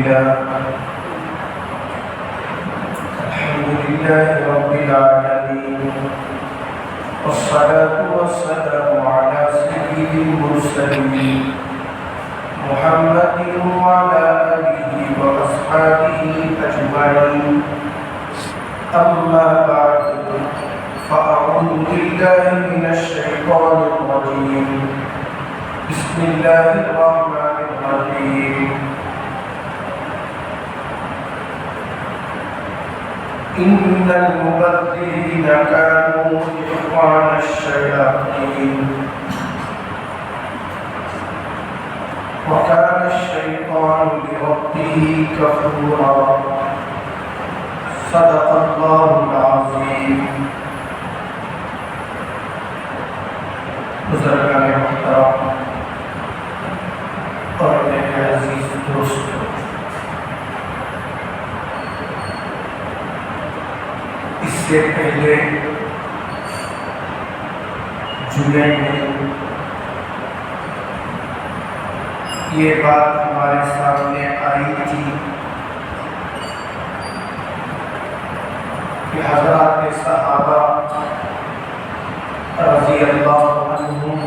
لله رب العالمين، والصلاة والسلام على سيد المرسلين محمد وعلى آله وأصحابه أجمعين. أما بعد، فأعوذ بالله من الشيطان الرجيم. بسم الله الرحمن الرحيم. إن المبذرين كانوا إخوان الشياطين وكان الشيطان لربه كفورا. صدق الله العظيم. بزرگان محترم اور میرے عزیز دوستوں، اس سے پہلے جولائی میں یہ بات ہمارے سامنے آئی تھی کہ حضرات صحابہ رضی اللہ عنہم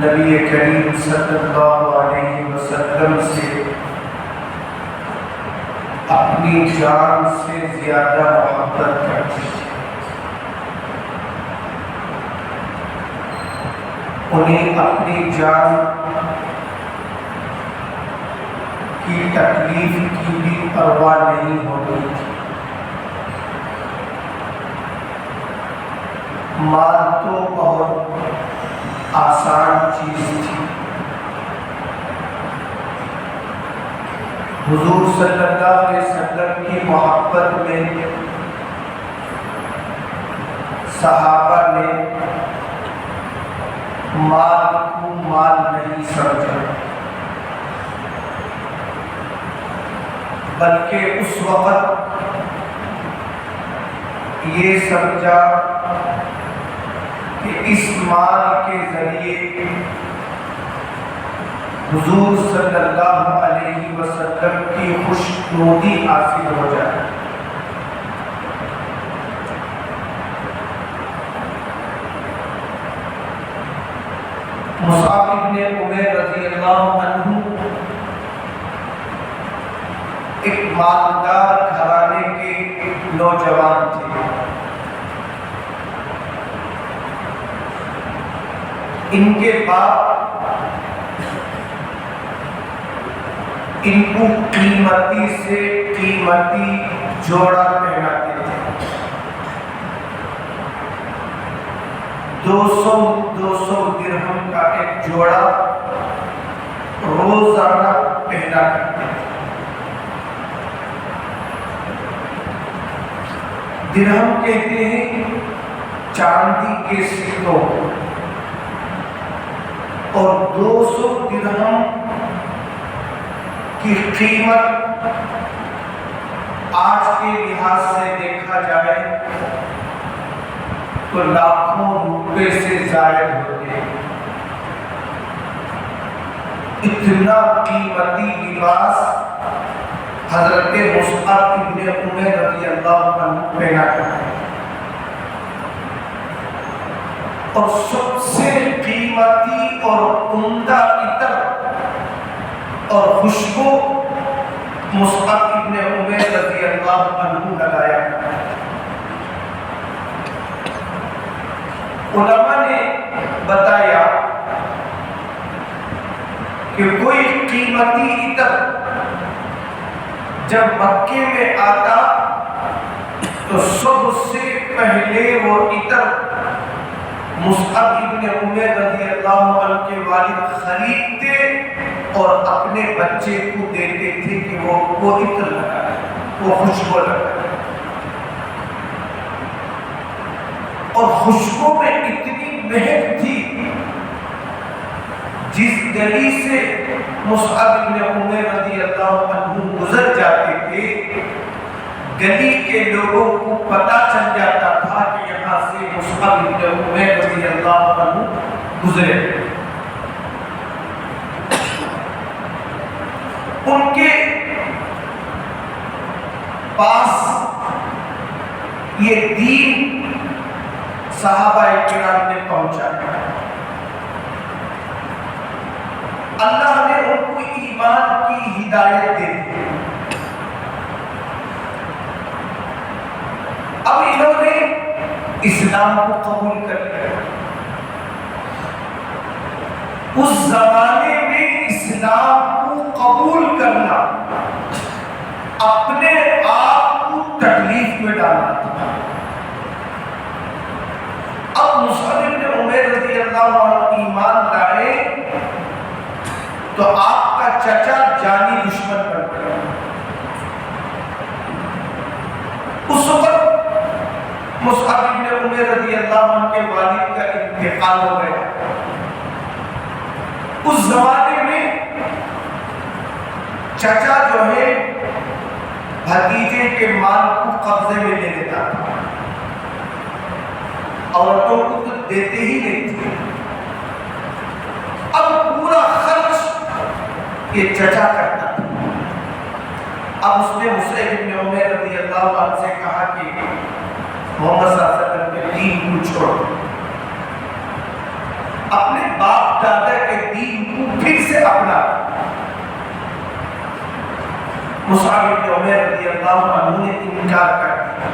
نبی کریم صلی اللہ علیہ وسلم سے اپنی جان سے زیادہ محبت کرتے تھے. انہیں اپنی جان کی تکلیف کی بھی پرواہ نہیں ہوتی تھی. مال تو بہت آسان چیز تھی. حضور صلی اللہ علیہ وسلم کی محبت میں صحابہ نے مال کو مال نہیں سمجھا، بلکہ اس وقت یہ سمجھا کہ اس مال کے ذریعے حضور صلی اللہ علیہ وسلم کی خوشنودی حاصل ہو جائے. مصعب بن عمیر رضی اللہ عنہ ایک مالدار گھرانے کے نوجوان تھے. ان کے باپ ان کو قیمتی سے قیمتی جوڑا پہناتے تھے. 200 درہم کا ایک جوڑا روزانہ پہنا کرتے تھے. درہم کہتے ہیں چاندی کے سکوں، اور 200 درہم کی قیمت آج کے لحاظ سے دیکھا جائے تو لاکھوں روپے سے زائد ہوتے ہیں. اتنا قیمتی لباس حضرت مصعب بن عمیر رضی اللہ عنہ پہنا کرتے ہیں. اور سب سے قیمتی اور عمدہ عطر اور خوشبو مصعب بن عمیر رضی اللہ عنہ لگایا. علماء نے بتایا کہ کوئی قیمتی عطر جب مکے میں آتا تو سب سے پہلے وہ عطر مصعب بن عمیر رضی اللہ عنہ کے والد خریدتے اور اپنے بچے کو دیتے تھے کہ وہ عطر لگائے، وہ خوشبو لگائے. اور خوشبو میں اتنی مہک تھی، جس گلی سے مصعب بن عمیر رضی اللہ عنہ گزر جاتے تھے، گلی کے لوگوں کو پتہ چل جاتا تھا کہ یہاں سے مصعب بن عمیر رضی اللہ عنہ گزرے. ان کے پاس یہ دین صحابہ کرام نے پہنچایا، اللہ نے ان کو ایمان کی ہدایت دے دی۔ اب انہوں نے اسلام کو قبول کر لیا۔ اس زمانے میں اسلام کو قبول کرنا اپنے آپ کو تکلیف میں ڈالنا تھا۔ اب مصعب بن عمیر رضی اللہ عنہ ایمان لائے تو آپ کا چچا جانی دشمن بن گیا۔ اس وقت مصعب بن عمیر رضی اللہ عنہ کے والد کا انتقال ہو گیا۔ اس زمانے میں چچا جو ہے بھتیجے کے مال کو قبضے میں لے لیتا تھا، عورتوں کو تو دیتے ہی نہیں تھے۔ اب پورا خرچ یہ چچا کرتا تھا۔ اب اس نے مصعب بن عمیر رضی اللہ عنہ سے کہا کہ محمد صلی اللہ علیہ وسلم کے دین کو چھوڑو، اپنے باپ دادا کے دین کو پھر سے اپنا۔ مصعب بن عمیر رضی اللہ عنہ نے انکار کر دیا،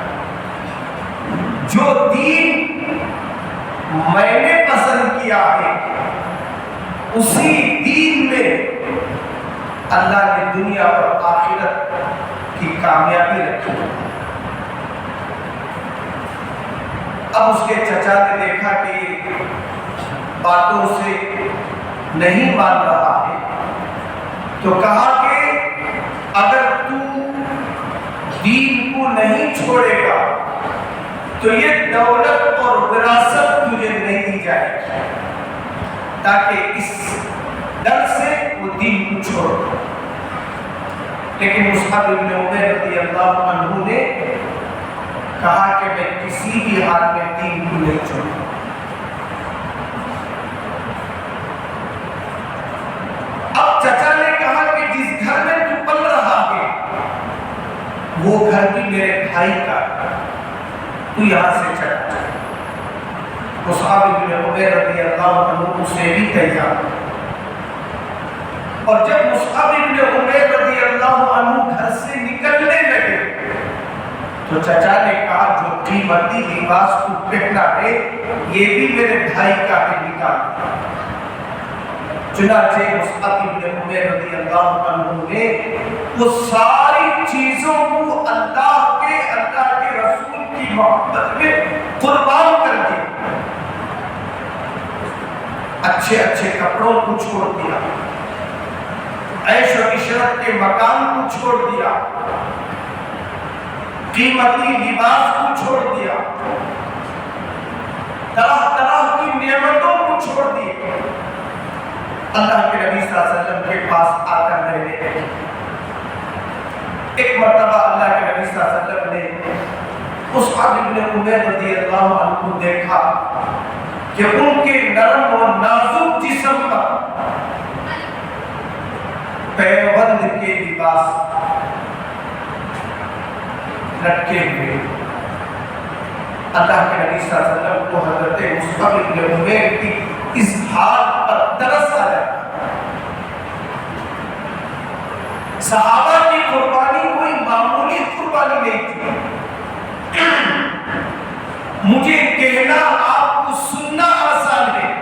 جو دین میں نے پسند کیا ہے اسی دین میں اللہ نے دنیا اور آخرت کی کامیابی رکھی۔ اب اس کے چچا نے دیکھا کہ باتوں سے نہیں مان رہا ہے تو کہا کہ اگر تو دین کو نہیں چھوڑے گا تو یہ دولت اور وراثت تجھے نہیں دی جائے گی، تاکہ اس ڈر سے وہ دین کو چھوڑ۔ لیکن مصعب بن عمیر رضی اللہ عنہ نے کہا کہ میں کسی بھی حال میں دین کو نہیں چھوڑوں۔ اب چچا نے کہا کہ جس گھر میں تو پل رہا ہے وہ گھر بھی میرے بھائی کا، تو یہاں سے چلا جا۔ مصعب بن عمیر رضی اللہ عنہ اسے بھی تیار۔ اور جب مصعب بن عمیر رضی اللہ عنہ گھر سے نکلنے لگے تو چچا نے کہا جو قیمتی لباس کو پہنا ہے یہ بھی میرے بھائی کا ہے، نکال۔ چنانچہ مصعب بن عمیر رضی اللہ عنہ نے وہ ساری چیزوں کو اللہ کے رسول کی محبت میں قربان کر دیا۔ اچھے اچھے کپڑوں کو چھوڑ دیا، عیش و عشرت کے مکان کو چھوڑ دیا، قیمتی لباس کو چھوڑ دیا، طرح طرح کی نعمتوں کو چھوڑ دی۔ اللہ کے نبی صلی اللہ علیہ وسلم کے پاس آ کر رہنے لگے۔ ایک مرتبہ اللہ کے نبی صلی اللہ علیہ وسلم نے مصعب بن عمیر رضی اللہ عنہ کو دیکھا کہ ان کے نرم و نازک جسم پر پیوند کے لباس لٹکے ہوئے۔ اللہ کے نبی صلی اللہ علیہ وسلم کو حضرت مصعب بن عمیر کی اس حال پر ترس آ جاتا۔ صحابہ کی قربانی کوئی معمولی قربانی نہیں تھی۔ مجھے کہنا آپ کو سننا آسان ہے،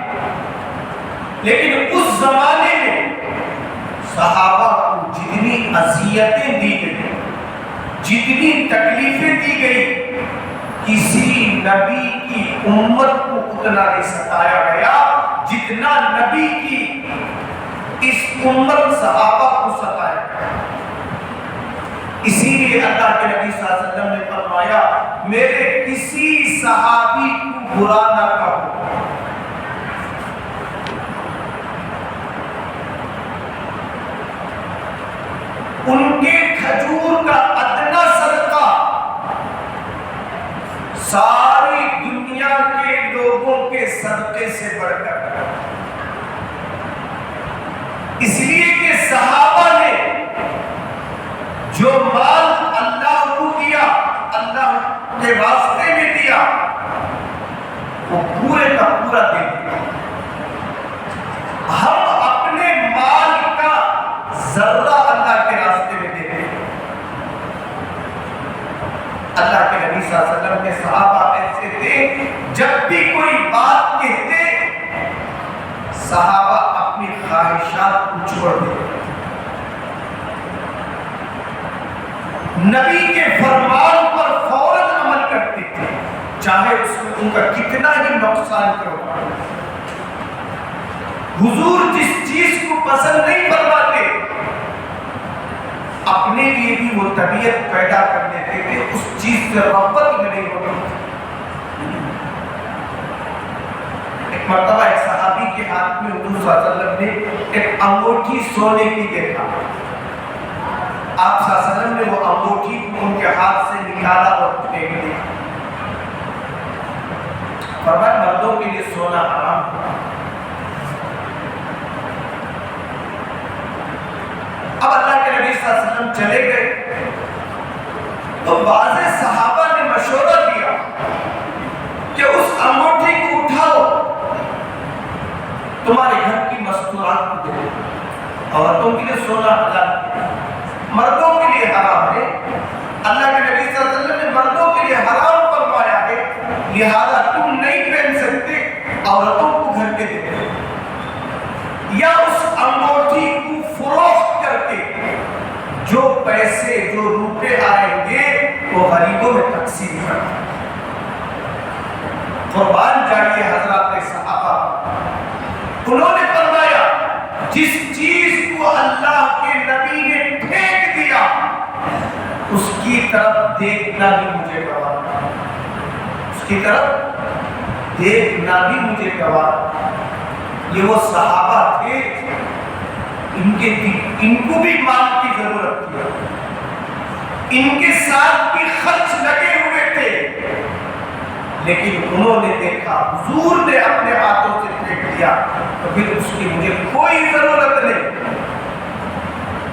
لیکن اس زمانے میں صحابہ کو جتنی اذیتیں دی گئی، جتنی تکلیفیں دی گئی، کسی نبی کی امت کو اتنا نہیں ستایا گیا جتنا نبی کی اس امت صحابہ کو ستایا گیا۔ اسی لیے اللہ کے نبی صلی اللہ علیہ وسلم نے فرمایا میرے کسی صحابی کو برا نہ کہو۔ ان کے کھجور کا ادنا صدقہ ساری دنیا کے لوگوں کے صدقے سے بڑھ کر، اس لیے کہ صحابہ نے کے راستے میں دیا وہ پورے کا پورا دے دیا. ہم اپنے مال کا ذرہ اللہ کے راستے میں دے دیں. اللہ کے نبی صلی اللہ علیہ وسلم کے صحابہ ایسے تھے جب بھی کوئی بات کہتے صحابہ اپنی خواہشات کو چھوڑ دیتے. نبی کے فرمان پر فوراً عمل کرتے تھے چاہے اس میں ان کا کتنا ہی نقصان کیوں نہ ہو. حضور جس چیز کو پسند نہیں فرماتے اپنے لیے بھی وہ طبیعت پیدا کر دیتے تھے, اس چیز سے رغبت میں نہیں ہوتی. ایک مرتبہ ایک صحابی کے ہاتھ میں حضور صلی اللہ علیہ وسلم نے ایک انگوٹھی سونے کی دیکھا. آپ صلی اللہ علیہ وسلم نے وہ انگوٹھی ان کے ہاتھ سے نکالا اور پھینک دیا. فرمایا مردوں کے لیے سونا حرام ہے. اب اللہ کے نبی صلی اللہ علیہ وسلم چلے گئے تو بعض صحابہ نے مشورہ دیا کہ اس انگوٹھی کو اٹھاؤ, تمہارے گھر کی مستورات کو دے. عورتوں کے لیے سونا حلال ہے, مردوں کے لیے حرام ہے. اللہ کے نبی صلی اللہ علیہ وسلم نے مردوں کے لیے حرام فرمایا ہے, لہذا تم نہیں پہن سکتے, عورتوں کو گھر کے دے دو. یا اس انگوٹھی کو فروخت کر کے جو پیسے جو روپے آئیں گے وہ غریبوں میں تقسیم کر دو. قربان جائیے حضرات صحابہ, انہوں نے فرمایا جس چیز کو اللہ کے نبی نے پھینک دیا اس کی طرف دیکھنا بھی مجھے گوارا, اس کی طرف دیکھنا بھی مجھے گوارا. یہ وہ صحابہ تھے ان کو بھی مال کی ضرورت تھی, ان کے ساتھ بھی خرچ لگے ہوئے تھے, لیکن انہوں نے دیکھا حضور نے اپنے ہاتھوں سے پھینک دیا تو پھر اس کی مجھے کوئی ضرورت نہیں.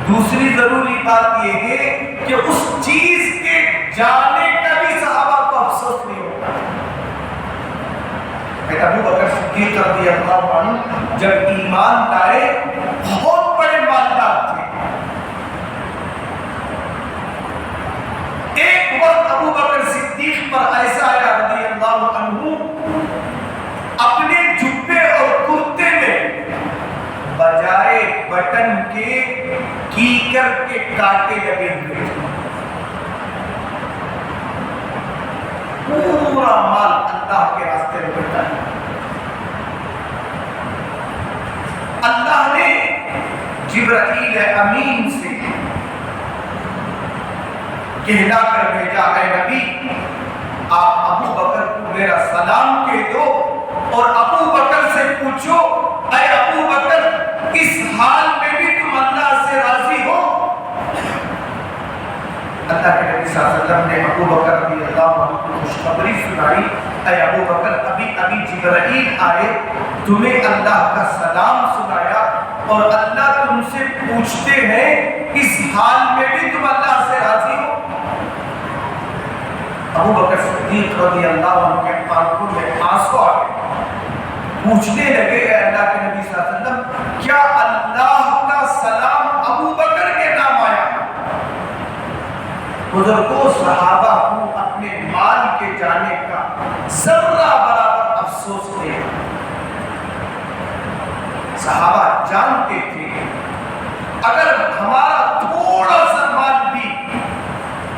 دوسری ضروری بات یہ ہے کہ اس چیز کے جانے کا بھی صحابہ کو افسوس نہیں ہوتا. ابو بکر صدیق رضی اللہ عنہ جب ایمان لائے بہت بڑے مالدار تھے. ایک وقت ابو بکر صدیق پر ایسا آیا رضی اللہ عنہ, اپنے جبے اور کرتے میں بجائے بٹن کے کیکر کے کانٹے لگے ہوئے تھے. پورا مال اللہ کے راستے میں بٹا. اللہ نے جبرائیل امین سے کہلا کر بھیجا, اے نبی آپ ابو بکر کو میرا سلام کہہ دو اور ابو بکر سے پوچھو اے ابو بکر اس حال میں بھی تم اللہ سے راضی ہو. اللہ کے نبی صلی اللہ علیہ وسلم نے ابو بکر رضی اللہ عنہ کو خوشخبری سنائی, اے ابو بکر ابھی جبرائیل آئے, تمہیں اللہ کا سلام سنایا اور اللہ تم سے پوچھتے ہیں اس حال میں بھی تم اللہ سے راضی ہو. ابو بکر صدیق رضی اللہ عنہ کے آنکھوں میں آنسو آ گئے, پوچھنے لگے اے اللہ کے نبی صلی اللہ علیہ وسلم کیا اللہ کا سلام ابو بکر کے نام آیا؟ بزرگوں صحابہ کو اپنے مال کے جانے کا ذرہ برابر افسوس نہیں. صحابہ جانتے تھے اگر ہمارا تھوڑا سا مال بھی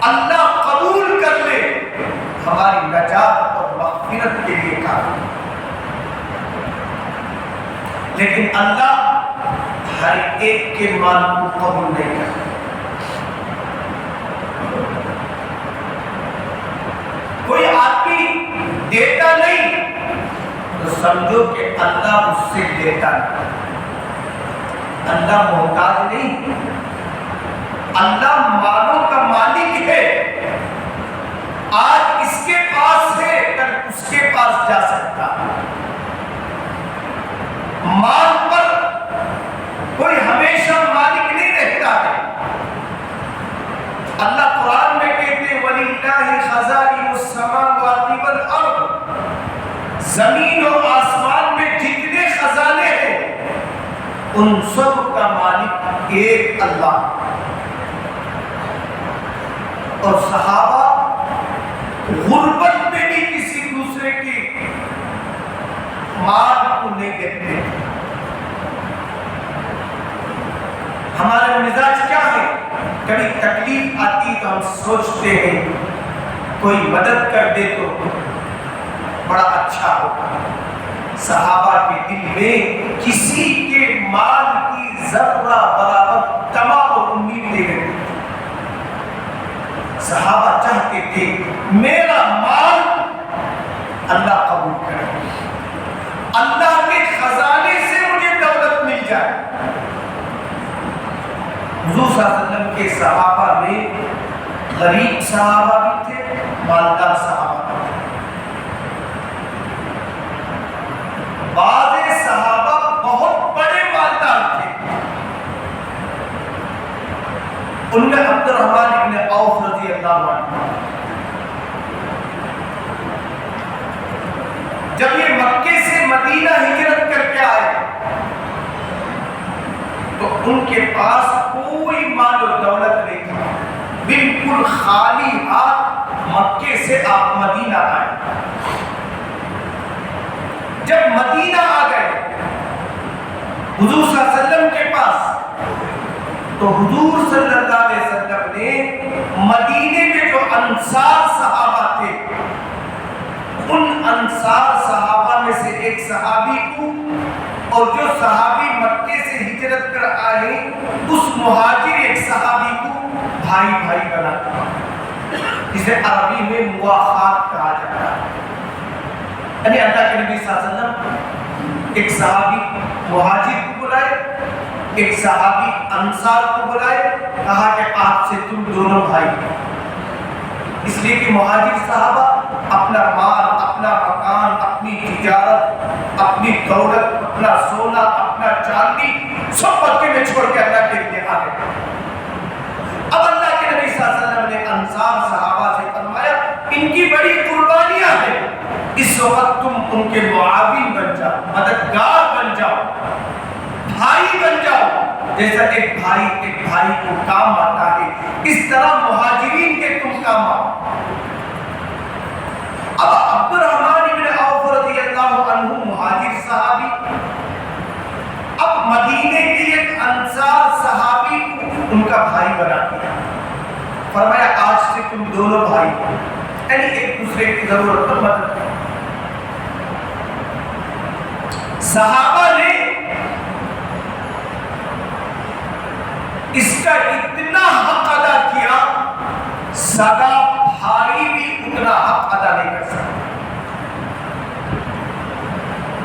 اللہ قبول کر لے ہماری نجات اور مغفرت کے لیے کافی. لیکن اللہ ہر ایک کے مال کو قبول نہیں کرتا. کوئی آدمی دیتا نہیں تو سمجھو کہ اللہ اس سے دیتا نہیں. اللہ محتاج نہیں, اللہ مالوں کا مالک ہے. آج اس کے پاس ہے کل اس کے پاس جا سکتا. مال پر کوئی ہمیشہ مالک نہیں رہتا ہے. اللہ قرآن میں کہتے وَلِلَّهِ خَزَائِنُ السَّمَاوَاتِ ان سب کا مالک ایک اللہ، اور صحابہ غربت میں بھی کسی دوسرے کی مال کو نہیں دیکھتے۔ ہمارا مزاج کیا ہے؟ کبھی تکلیف آتی تو ہم سوچتے ہیں کوئی مدد کر دے تو بڑا اچھا ہوگا۔ صحابہ کے دل میں کسی کے مال کی ذرہ برابر تمام امید لے گئے۔ صحابہ چاہتے تھے میرا مال اللہ قبول کرے، اللہ کے خزانے سے مجھے دولت مل جائے۔ حضور صلی اللہ علیہ وسلم کے صحابہ میں غریب صحابہ بھی تھے، مالدار صحابہ بھی تھے۔ بعض صحابہ بہت بڑے مالدار تھے، ان میں عبد الرحمن ابن عوف رضی اللہ عنہ۔ جب یہ مکے سے مدینہ ہجرت کر کے آئے تو ان کے پاس کوئی مال و دولت نہیں تھا، بالکل خالی ہاتھ مکے سے آپ مدینہ آئے۔ جب مدینہ آ گئے حضور صلی اللہ علیہ وسلم کے پاس، تو حضور صلی اللہ علیہ وسلم نے مدینے میں جو انصار صحابہ تھے، ان انصار صحابہ میں سے ایک صحابی کو، اور جو صحابی مکے سے ہجرت کر آئے اس مہاجر ایک صحابی کو بھائی بھائی بنا دیا، جسے عربی میں مواخات کہا جاتا ہے۔ یعنی اللہ کے نبی صلی اللہ علیہ وسلم ایک صحابی مہاجر کو بلائے، ایک صحابی انصار کو بلائے، کہا کہ آج سے تم دونوں بھائی ہو۔ اس لیے کہ مہاجر صحابہ اپنا مال، اپنا مکان، اپنی تجارت، اپنی دولت، اپنا سونا، اپنا چاندی سب مکے میں چھوڑ کے اللہ کے لیے آ گئے۔ اب اللہ کے نبی صلی اللہ علیہ وسلم نے انصار صحابہ سے فرمایا ان کی بڑی قربانیاں ہیں، اس وقت تم ان کے معاون بن جاؤ، مددگار بن جاؤ، بھائی بن جاؤ۔ جیسا ایک بھائی کو کام آتا ہے، اس طرح مہاجرین کے تم کام آؤ۔ اب عبد الرحمن ابن عوف رضی اللہ عنہ مہاجر صحابی اب مدینے کی ایک انصار صحابی کو ان کا بھائی بنا دیا، فرمایا آج سے تم دونوں بھائی ہو، یعنی ایک دوسرے کی ضرورت پر مدد کرو۔ صحابہ نے اس کا اتنا حق ادا کیا، سگا بھائی بھی اتنا حق ادا نہیں کر سکتا۔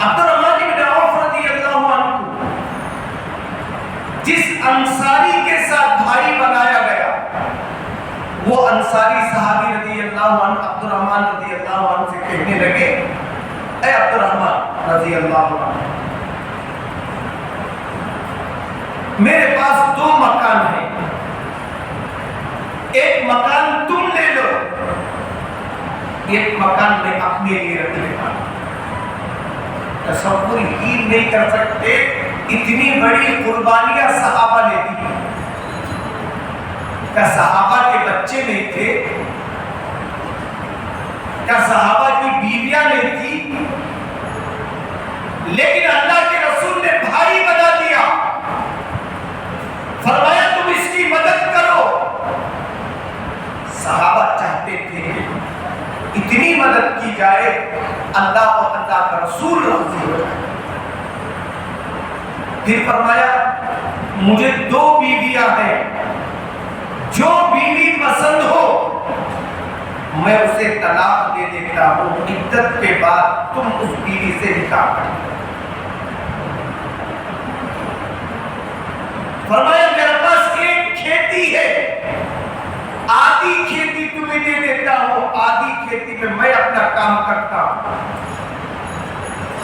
عبد الرحمن بن عوف رضی اللہ عنہ کو جس انصاری کے ساتھ بھائی بنایا گیا، وہ انصاری صحابی رضی اللہ عنہ عبد الرحمن رضی اللہ عنہ سے کہنے لگے اے عبد الرحمن رضی اللہ عنہ، میرے پاس دو مکان ہیں، ایک مکان تم لے لو، ایک مکان میں اپنے لیے رکھ لیتا۔ تصور ہی نہیں کر سکتے اتنی بڑی قربانیاں صحابہ نے دی۔ کیا صحابہ کے بچے نہیں تھے؟ کیا صحابہ کی بیویاں نہیں تھی؟ لیکن اللہ کے رسول نے بھائی بنا دیا، فرمایا تم اس کی مدد کرو۔ صحابہ چاہتے تھے کہ اتنی مدد کی جائے اللہ اور اللہ کا رسول راضی ہو جائے۔ پھر فرمایا مجھے دو بیویاں ہیں، جو بیوی پسند ہو میں اسے طلاق دے دیتا ہوں، عدت کے بعد تم اس بیوی سے نکاح کرو۔ فرمایا میرے پاس ایک کھیتی ہے، آدھی کھیتی تمہیں دے دیتا ہوں، آدھی کھیتی میں میں اپنا کام کرتا ہوں۔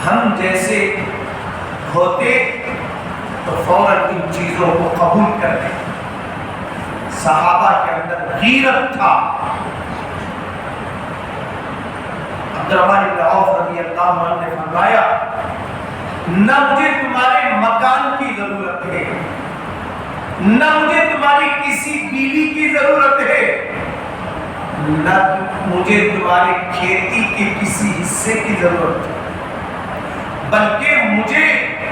ہم جیسے ہوتے تو فوراً ان چیزوں کو قبول کر لیں۔ صحابہ کے اندر غیرت تھا۔ عبد الرحمن بن عوف رضی اللہ عنہ نے فرمایا نہ مجھے تمہارے مکان کی ضرورت ہے، نہ مجھے تمہاری کسی بیوی کی ضرورت ہے، نہ مجھے تمہاری کھیتی کے کسی حصے کی ضرورت ہے، بلکہ مجھے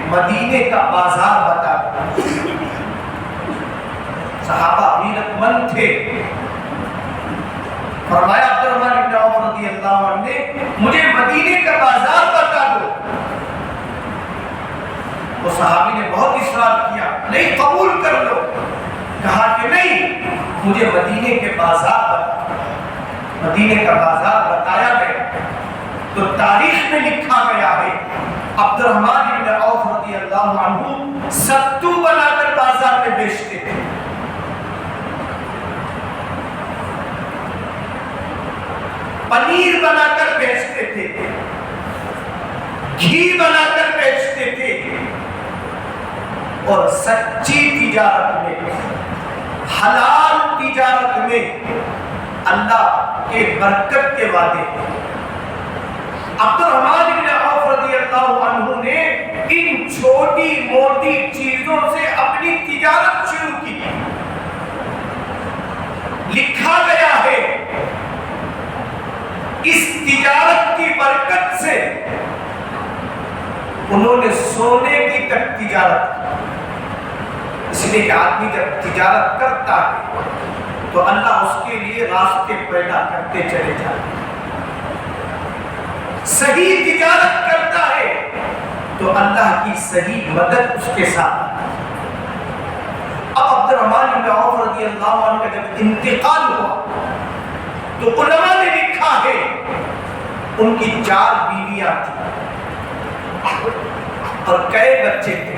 مدینے کا بازار بتا دو۔ صحابہ غیرت مند تھے، فرمایا عبد الرحمن بن عوف رضی اللہ عنہ نے مجھے مدینے کا بازار بتا دو۔ وہ صحابی نے بہت اصرار کیا، نہیں قبول کر لو، کہا کہ نہیں، مجھے مدینے کے بازار بتا دو۔ مدینے کا بازار بتایا گیا تو تاریخ میں لکھا گیا ہے عبد الرحمن بن عوف رضی اللہ عنہ ستو بنا کر بازار میں بیچتے تھے۔ پنیر بنا کر بیچتے تھے، گھی بنا کر بیچتے تھے، اور سچی تجارت میں، حلال تجارت میں اللہ کے برکت کے وعدے۔ عبد الرحمن بن عوف رضی اللہ عنہ نے ان چھوٹی موٹی چیزوں سے اپنی تجارت شروع کی۔ لکھا گیا ہے اس تجارت کی برکت سے انہوں نے سونے کی تک تجارت کی۔ اس لیے کہ آدمی جب تجارت کرتا ہے تو اللہ اس کے لیے راستے پیدا کرتے چلے جاتے ہیں۔ صحیح تجارت کرتا ہے تو اللہ کی صحیح مدد اس کے ساتھ۔ اب عبد الرحمن بن عوف رضی اللہ عنہ کا جب انتقال ہوا تو علماء نے لکھا ہے ان کی 4 بیویاں تھیں اور کئی بچے تھے،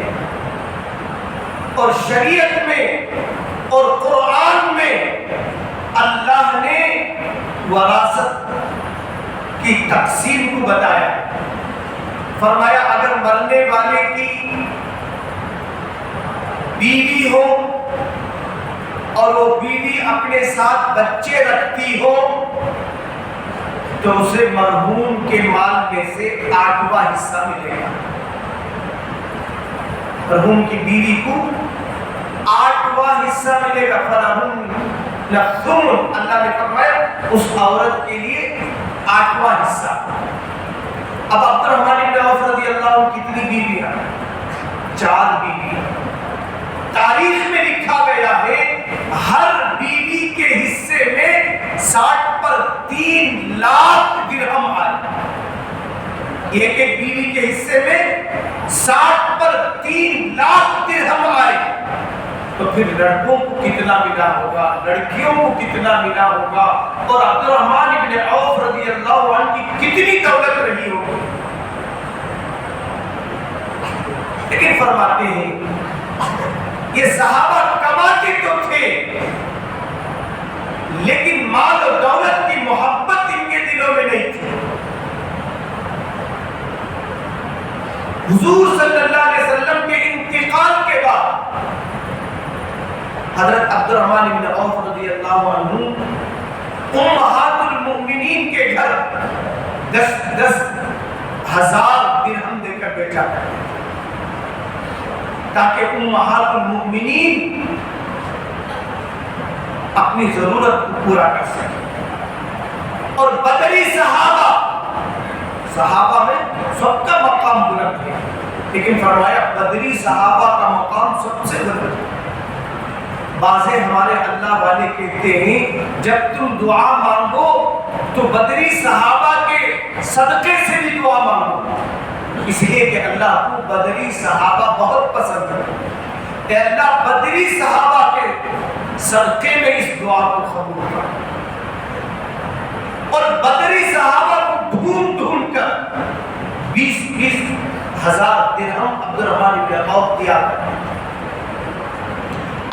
اور شریعت میں اور قرآن میں اللہ نے وراثت کی تقسیم کو بتایا۔ فرمایا اگر مرنے والے کی بیوی ہو اور وہ بیوی اپنے ساتھ بچے رکھتی ہو تو اسے مرحوم کے مال میں سے 8واں حصہ ملے گا۔ مرحوم کی بیوی کو 8واں حصہ ملے گا۔ فلہن الثمن، اللہ نے فرمایا اس عورت کے لیے 8واں حصہ۔ اب عبد الرحمن بن عوف رضی اللہ عنہ کتنی بیویاں؟ 4 بیویاں۔ تاریخ میں لکھا گیا ہے ہر بیوی کے حصے میں 60 پر 3 لاکھ درہم آئے۔ ایک ایک بیوی کے حصے میں 60 پر 3 لاکھ درہم آئے تو پھر لڑکوں کو کتنا ملا ہوگا، لڑکیوں کو کتنا ملا ہوگا، اور عبد الرحمن بن عوف رضی اللہ عنہ کی کتنی دولت رہی ہوگی۔ لیکن فرماتے ہیں یہ صحابہ کماتے تو تھے لیکن مال و دولت کی محبت ان کے دلوں میں نہیں تھی۔ حضور صلی اللہ علیہ وسلم کے انتقال کے بعد حضرت عبد الرحمن بن عوف رضی اللہ عنہ امہات المؤمنین کے گھر 10,000 درہم دے کر بیچا کرتے تھے تاکہ امہات المؤمنین اپنی ضرورت کو پورا کر سکیں۔ اور بدری صحابہ میں سب کا مقام بلند ہے، لیکن فرمایا بدری صحابہ کا مقام سب سے بلند ہے۔ بعضے ہمارے اللہ والے کہتے ہیں جب تم دعا مانگو تو بدری صحابہ کے صدقے سے بھی دعا مانگو، اس لیے کہ اللہ کو بدری صحابہ بہت پسند ہے۔ اے اللہ بدری صحابہ کے صدقے میں اس دعا کو قبول کر، اور بدری صحابہ کو ڈھونڈ ڈھونڈ کر 20,000 درہم عبد الرحمن بن عوف دیا۔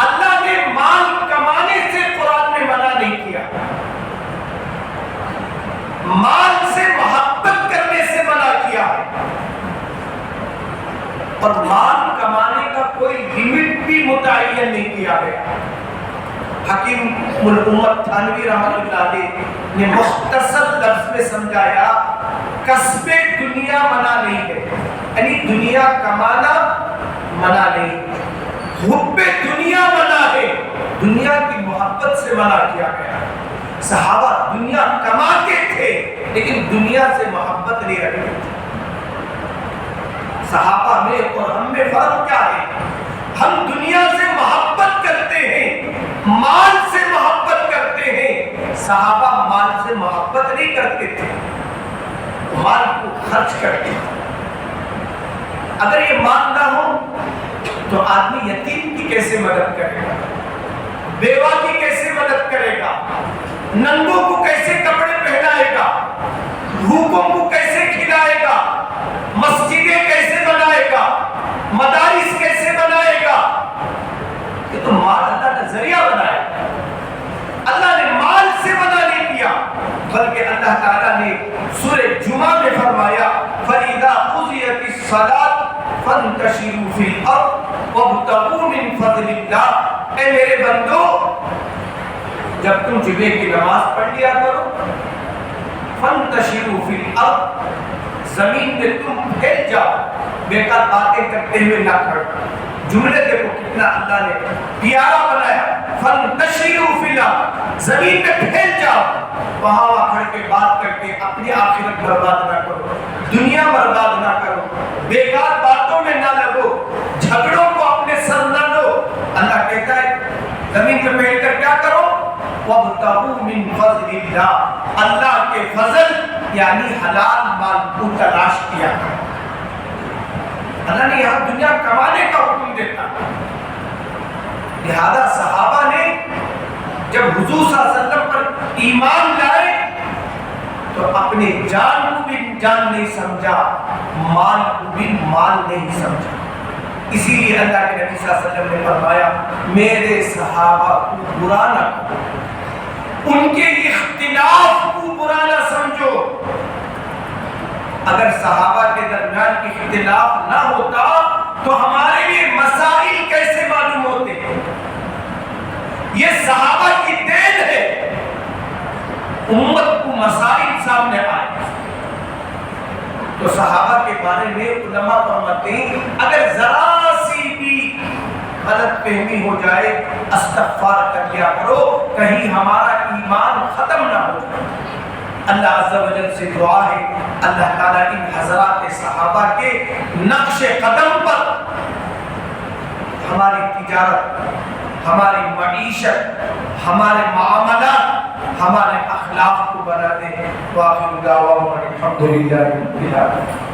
اللہ نے مال کمانے سے قرآن میں منع نہیں کیا، مال سے محبت کرنے سے منع کیا، اور مال کمانے کا کوئی لمٹ بھی متعین نہیں کیا گیا۔ حکیم الامت تھانوی رحمۃ اللہ علیہ نے مختصر لفظ میں سمجھایا، کسب دنیا منع نہیں ہے، یعنی دنیا کمانا منع نہیں، حب دنیا منع ہے، دنیا کی محبت سے منع کیا گیا۔ صحابہ دنیا کماتے تھے لیکن دنیا سے محبت نہیں رکھتے تھے۔ صحابہ میں اور ہم میں فرق کیا ہے؟ ہم دنیا سے محبت کرتے ہیں، مال سے محبت کرتے ہیں، صحابہ مال سے محبت نہیں کرتے تھے، مال کو خرچ کرتے تھے۔ اگر یہ مال نہ ہو تو آدمی یتیم کی کیسے مدد کرے گا، بیوہ کی کیسے مدد کرے گا، ننگوں کو کیسے کپڑے پہنائے گا، بھوکوں کو کیسے کھلائے گا، مسجدیں کیسے بنائے گا، مدارس کیسے بنائے گا؟ یہ تو مال اللہ نے ذریعہ بنایا، اللہ نے مال سے منع نہیں کیا، بلکہ اللہ تعالیٰ نے سورہ جمعہ میں فرمایا فَإِذَا قُضِيَتِ الصَّلَاةُ فَانْتَشِرُوا فِي الْأَرْضِ وَابْتَغُوا مِنْ فَضْلِ اللَّهِ۔ اے میرے بندو، جب تم جمعے کی نماز پڑھ لیا کرو، فَانْتَشِرُوا فِي الْأَرْضِ، زمین میں تم پھیل جاؤ، بیکار باتیں کرتے ہوئے نہ کھڑو۔ جملے دیکھو کتنا اللہ نے پیارا بنایا، فَانْتَشِرُوا فِي الْأَرْضِ، زمین میں پھیل جاؤ، وہاں کھڑ کے بات کر کے اپنی آخرت برباد نہ کرو، دنیا برباد نہ کرو، بیکار باتوں میں نہ لگو، جھگڑوں کو اپنے سر نہ لو۔ اللہ کہتا ہے زمین پہ پھیل کر کیا کرو؟ وَابْتَغُوا مِنْ فَضْلِ اللَّهِ، اللہ کے فضل یعنی حلال مال کو تلاش کیا کرو۔ اللہ نے یہاں دنیا کمانے کا حکم دیتا، لہذا صحابہ نے جب حضور صلی اللہ علیہ وسلم پر ایمان لائے تو اپنے جان کو بھی جان نہیں سمجھا، مال کو بھی مال نہیں سمجھا۔ اسی لیے اللہ کے نبی صلی اللہ علیہ وسلم نے فرمایا میرے صحابہ کو برا نہ کرو، ان کے اختلاف کو برا نہ سمجھو۔ اگر صحابہ کے درمیان اختلاف نہ ہوتا تو ہمارے لیے مسائل کیسے معلوم ہوتے؟ یہ صحابہ کی دین ہے، امت کو مسائل سامنے آئے۔ تو صحابہ کے بارے میں علماء فرماتے ہیں اگر ذرا سی بھی غلط فہمی ہو جائے استغفار کر لیا کرو، کہیں ہمارا ایمان ختم نہ ہو جائے۔ اللہ عز و جل سے دعا ہے اللہ تعالیٰ ان حضرات صحابہ کے نقش قدم پر ہماری تجارت، ہماری معیشت، ہمارے معاملات، ہمارے اخلاق کو بنا دے۔ وآخر دعوانا الحمدللہ رب العالمین۔